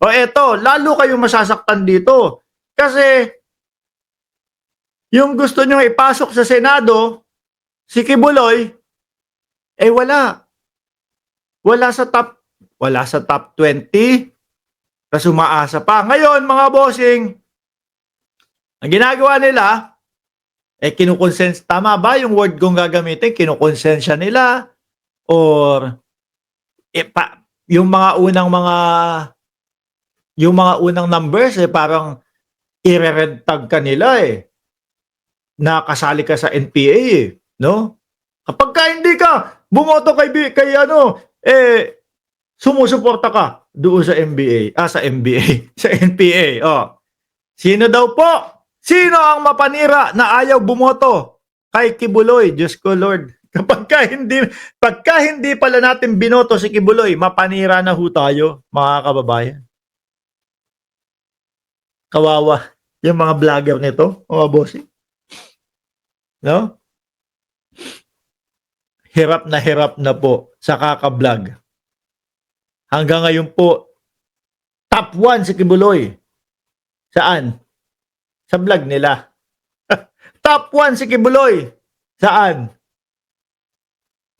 O eto, lalo kayong masasaktan dito. Kasi yung gusto nyo ipasok sa Senado, si Kibuloy, eh wala. Wala sa top 20. Tapos umaasa pa. Ngayon, mga bossing, ang ginagawa nila, eh kinukonsens, tama ba yung word kong gagamitin? Kinukonsensya nila or yung mga unang numbers eh parang ire-red tag ka nila eh. Nakasali ka sa NPA eh, no? Kapag ka hindi ka bumoto kay ano, eh sumusuporta ka doon sa sa NPA. Oh. Sino daw po? Sino ang mapanira na ayaw bumoto kay Kibuloy? Diyos ko Lord. Pagka hindi pala natin binoto si Kibuloy, mapanira na ho tayo, mga kababayan. Kawawa yung mga vlogger nito, mga bossing. No? Hirap na po sa kaka-vlog. Hanggang ngayon po, top 1 si Kibuloy. Saan? Sa vlog nila. Top 1 si Kibuloy. Saan?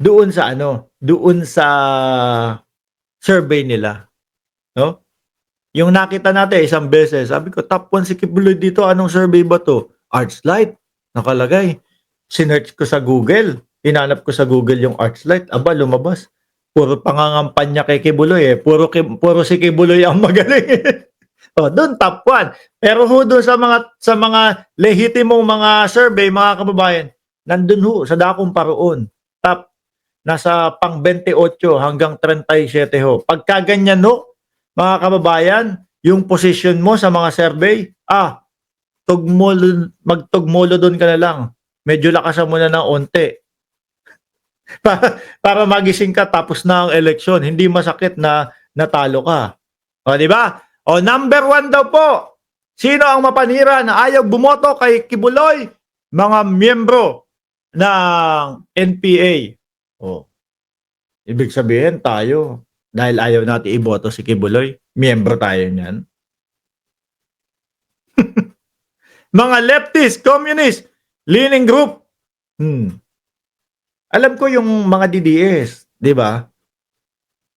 Doon sa ano? Doon sa survey nila. No? Yung nakita natin isang beses, sabi ko, top 1 si Kibuloy dito. Anong survey ba to? Archlight. Nakalagay. Sinearch ko sa Google. Hinanap ko sa Google yung Archlight. Aba, lumabas. Puro pangangampanya kay Kibuloy eh. Puro si Kibuloy ang magaling. O, doon top 1. Pero ho doon sa mga lehitimong mga survey, mga kababayan, nandun ho sa dakong paroon. Top nasa pang 28 hanggang 37 ho. Pagka ganyan ho, mga kababayan, yung position mo sa mga survey, magtugmolo doon ka na lang. Medyo lakasan mo na ng onte. para magising ka tapos na ang eleksyon. Hindi masakit na natalo ka. O, di ba? O, number 1 daw po. Sino ang mapanira na ayaw bumoto kay Kibuloy? Mga miyembro ng NPA. O, ibig sabihin tayo, dahil ayaw natin iboto si Kibuloy, miyembro tayo niyan. Mga leftist, communist, leaning group. Alam ko yung mga DDS, di ba?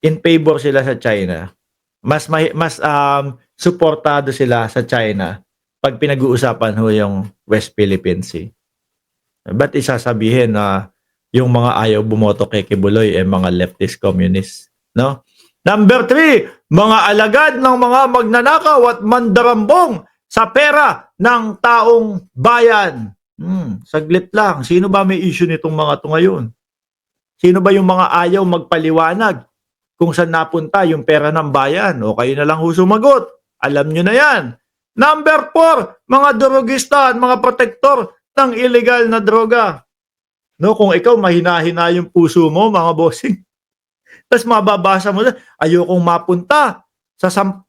In favor sila sa China. Mas suportado sila sa China pag pinag-uusapan ho yung West Philippine Sea. Ba't isasabihin na yung mga ayaw bumoto kay Kibuloy ay mga leftist communists, no? Number 3, mga alagad ng mga magnanakaw at mandarambong sa pera ng taong bayan. Saglit lang. Sino ba may issue nitong mga to ngayon? Sino ba yung mga ayaw magpaliwanag kung saan napunta yung pera ng bayan? O kayo na lang ho sumagot. Alam nyo na yan. Number 4, mga drogista at mga protektor ng illegal na droga. No, kung ikaw mahina-hina yung puso mo, mga bossing, tapos mababasa mo na, ayokong mapunta sa 10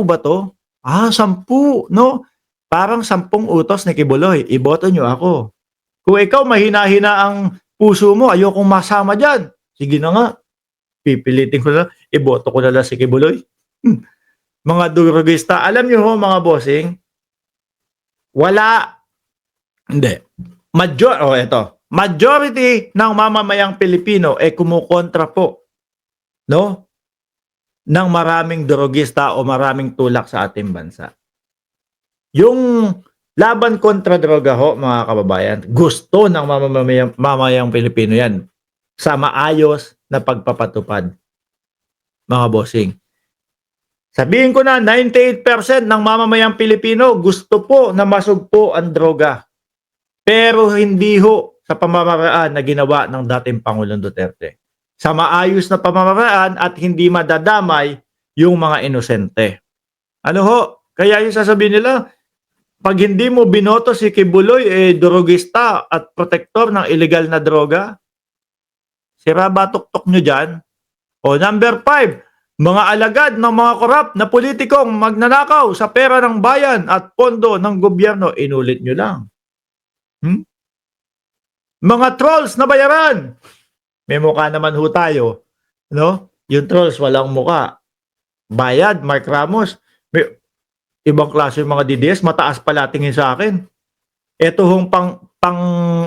ba to? 10, no? Parang 10 utos ni Kibuloy. Iboto nyo ako. Kung ikaw mahina-hina ang puso mo, ayokong masama dyan. Sige na nga. Pipilitin ko na, iboto ko na lang si Kibuloy. Mga drogista, alam nyo ho, mga bossing, majority ng mamamayang Pilipino ay kumukontra po, no, ng maraming drogista o maraming tulak sa ating bansa. Yung laban kontra droga ho, mga kababayan, gusto ng mamamayang Pilipino yan sa maayos na pagpapatupad, mga bossing. Sabihin ko na, 98% ng mamamayang Pilipino gusto po na masugpo ang droga. Pero hindi ho sa pamamaraan na ginawa ng dating Pangulong Duterte. Sa maayos na pamamaraan at hindi madadamay yung mga inosente. Ano ho? Kaya yung sasabihin nila, pag hindi mo binoto si Kibuloy, drogista at protektor ng illegal na droga, sira ba tuktok nyo dyan? O number 5, mga alagad ng mga korap na politikong magnanakaw sa pera ng bayan at pondo ng gobyerno, inulit nyo lang. Mga trolls na bayaran. May mukha naman ho tayo, no? Yung trolls walang mukha. Bayad, Mark Ramos. May ibang klase yung mga DDS, mataas pala tingin sa akin. Eto hong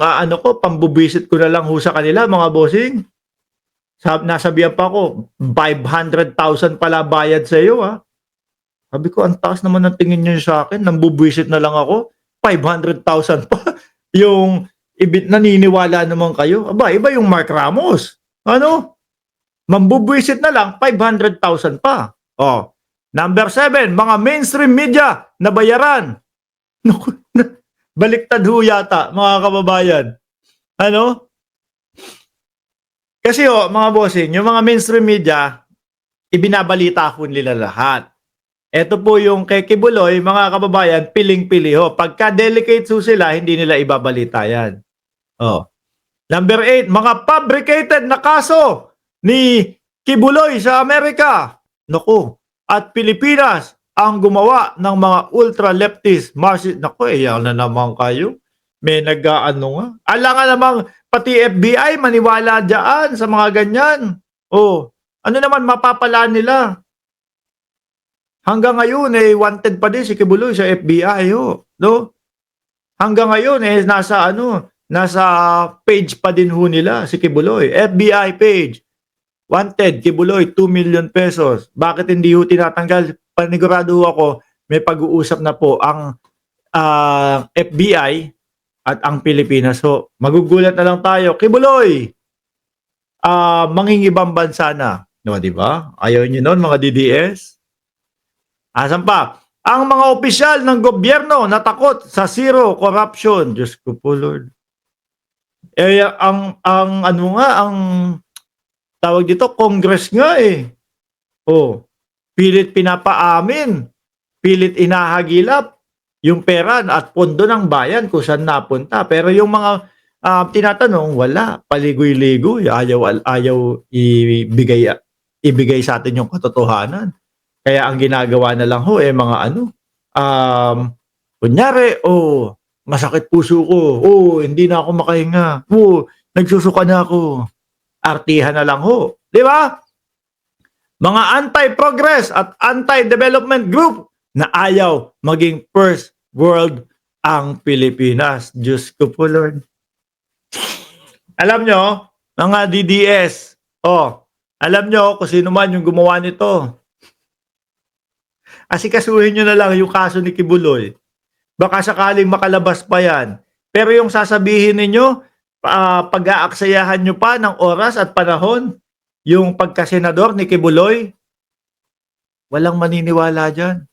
ano ko, pambubisit ko na lang ho sa kanila, mga bossing. Nasabihan pa ako, 500,000 pala bayad sa iyo, ha. Sabi ko, ang taas naman ng tingin niyo sa akin, nambubuwisit na lang ako, 500,000 pa. Yung naniniwala naman kayo. Aba, iba yung Mark Ramos. Ano? Mambubuwisit na lang, 500,000 pa. Oh. Number 7, mga mainstream media na bayaran. Baliktad ho yata, mga kababayan. Ano? Kasi mga bossing, yung mga mainstream media, ibinabalita ho nila lahat. Ito po yung kay Kibuloy, mga kababayan, piling-pili ho. Pagka delicate ho sila, hindi nila ibabalita yan. Oh. Number 8, mga fabricated na kaso ni Kibuloy sa Amerika. Naku. At Pilipinas ang gumawa ng mga ultra-leftist Marxist. Naku, yan na naman kayo. May nag-ano nga. Alangan namang pati FBI maniwala dyan sa mga ganyan. Oh. Ano naman mapapalaan nila? Hanggang ngayon wanted pa din si Kibuloy sa FBI no? Hanggang ngayon nasa page pa din ho nila si Kibuloy, FBI page. Wanted Kibuloy 2 million pesos. Bakit hindi ho tinatanggal? Panigurado ako may pag-uusap na po ang FBI at ang Pilipinas. So, magugulat na lang tayo. Kibuloy, mangingibang bansa na. No, di ba? Ayaw niyo noon mga DDS? Asan pa? Ang mga opisyal ng gobyerno natakot sa zero corruption. Diyos ko po, Lord. Ang tawag dito, Congress nga pilit pinapaamin, pilit inahagilap yung pera at pondo ng bayan kung saan napunta. Pero yung mga tinatanong, wala. Paligoy-ligoy. Ayaw ibigay sa atin yung katotohanan. Kaya ang ginagawa na lang mga kunyari, masakit puso ko, hindi na ako makahinga, nagsusuka na ako. Artihan na lang ho. Di ba? Mga anti-progress at anti-development group na ayaw maging first world ang Pilipinas. Diyos ko po, Lord. Alam nyo, mga DDS, alam nyo kung sino man yung gumawa nito. Asikasuhin nyo na lang yung kaso ni Kibuloy. Baka sakaling makalabas pa yan. Pero yung sasabihin ninyo, pag-aaksayahan nyo pa ng oras at panahon, yung pagkasenador ni Kibuloy, walang maniniwala dyan.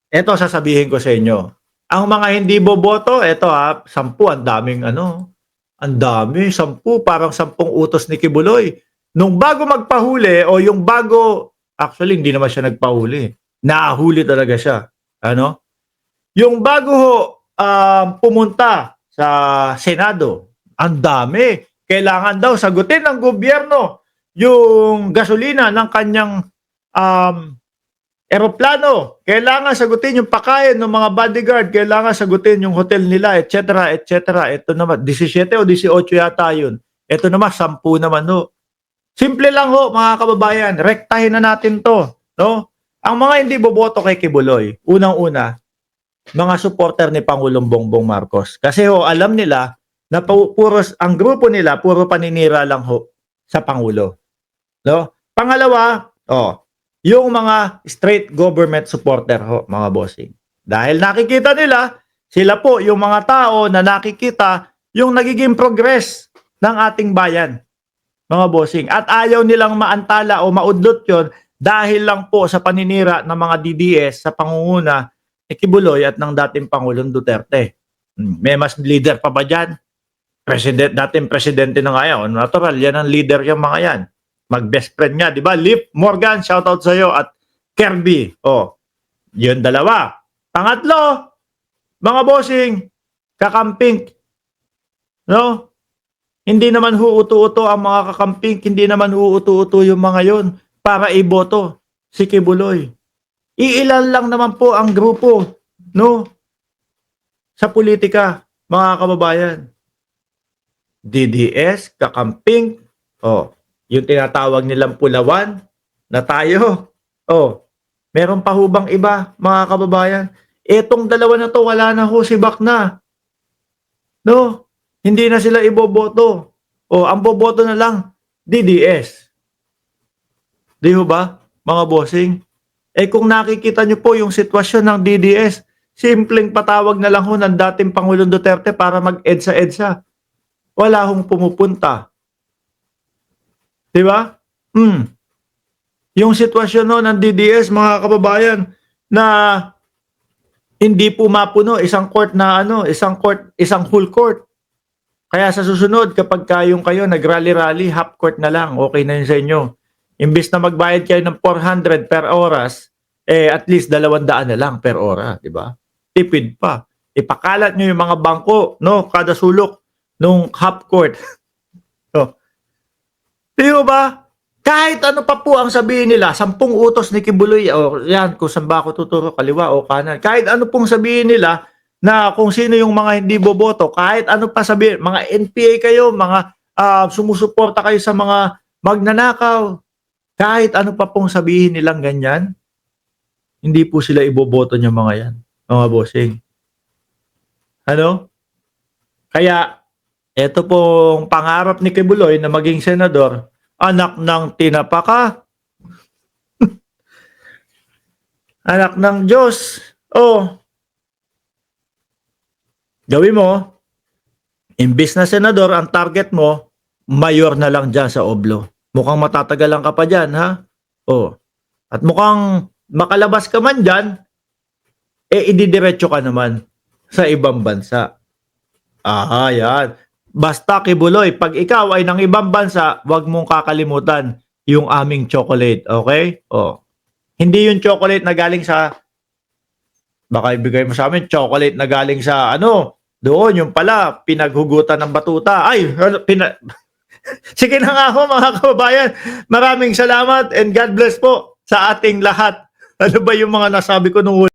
Ito sasabihin ko sa inyo. Ang mga hindi boboto, 10, ang daming ang dami, 10, parang 10 utos ni Kibuloy. Nung bago magpahuli o yung bago, actually hindi naman siya nagpahuli. Nahuli talaga siya. Yung bago pumunta sa Senado, ang dami. Kailangan daw sagutin ng gobyerno yung gasolina ng kanyang eroplano. Kailangan sagutin yung pakain ng mga bodyguard. Kailangan sagutin yung hotel nila, etc. etc. Ito naman, 17 o 18 yata yun. Ito naman, 10 naman Simple lang mga kababayan. Rektahin na natin to. No? Ang mga hindi boboto kay Kibuloy, unang-una, mga supporter ni Pangulong Bongbong Marcos. Kasi alam nila na ang grupo nila, puro paninira lang sa Pangulo. No? Pangalawa, yung mga straight government supporter mga bossing. Dahil nakikita nila, sila po yung mga tao na nakikita yung nagiging progress ng ating bayan. Mga bossing. At ayaw nilang maantala o maudlot yon dahil lang po sa paninira ng mga DDS sa pangunguna ni Kibuloy at ng dating Pangulong Duterte. May mas leader pa ba dyan? Dating presidente na nga yan. Natural, yan ang leader yung mga yan. Mag-best friend nga, di ba? Lip Morgan, shoutout sa iyo, at Kirby. Yun dalawa. Pangatlo, mga bossing, kakamping. No? Hindi naman huuto-uto ang mga kakamping, hindi naman huuto-uto yung mga yon para iboto si Kibuloy. Iilan lang naman po ang grupo, no? Sa politika, mga kababayan. DDS, kakamping, yung tinatawag nilang pulawan na tayo. Oh, meron pa ho bang iba, mga kababayan? Etong dalawa na 'to wala na ho si Bakna, 'no? Hindi na sila iboboto. Oh, ang boboto na lang DDS. 'Di ho ba, mga bossing? Eh kung nakikita niyo po yung sitwasyon ng DDS, simpleng patawag na lang ho ng dating Pangulong Duterte para mag-EDSA-EDSA. Wala hong pumupunta. 'Di ba? Yung sitwasyon no ng DDS, mga kababayan, na hindi po mapuno isang court na ano, isang full court. Kaya sa susunod kapag kayong kayo nag-rally-rally, half court na lang, okay na yun sa inyo. Imbis na magbayad kayo ng 400 per oras, eh at least 200 na lang per ora, di ba? Tipid pa. Ipakalat nyo yung mga bangko, no, kada sulok nung half court. So, di ba? Kahit ano pa po ang sabihin nila, 10 utos ni Kibuloy, o yan, kung saan ba ako tuturo, kaliwa o kanan. Kahit ano pong sabihin nila na kung sino yung mga hindi boboto, kahit ano pa sabihin, mga NPA kayo, mga sumusuporta kayo sa mga magnanakaw, kahit ano pa pong sabihin nilang ganyan, hindi po sila iboboto niyo mga yan, mga bossing. Ano? Kaya, eto pong pangarap ni Kibuloy na maging senador, anak ng tinapaka. Anak ng Diyos. Oh, gawin mo, imbis na senador, ang target mo, mayor na lang dyan sa Oblo. Mukhang matatagalan ka pa dyan, ha? Oh. At mukhang makalabas ka man dyan, eh ididiretso ka naman sa ibang bansa. Yan. Basta Kibuloy, pag ikaw ay ng ibang bansa, wag mong kakalimutan yung aming chocolate, okay? Oh. Hindi yung chocolate na galing sa, baka ibigay mo sa amin, chocolate na galing sa, ano, doon, yung pala, pinaghugutan ng batuta. Ay, sige na nga ho, mga kababayan. Maraming salamat and God bless po sa ating lahat. Ano ba yung mga nasabi ko nung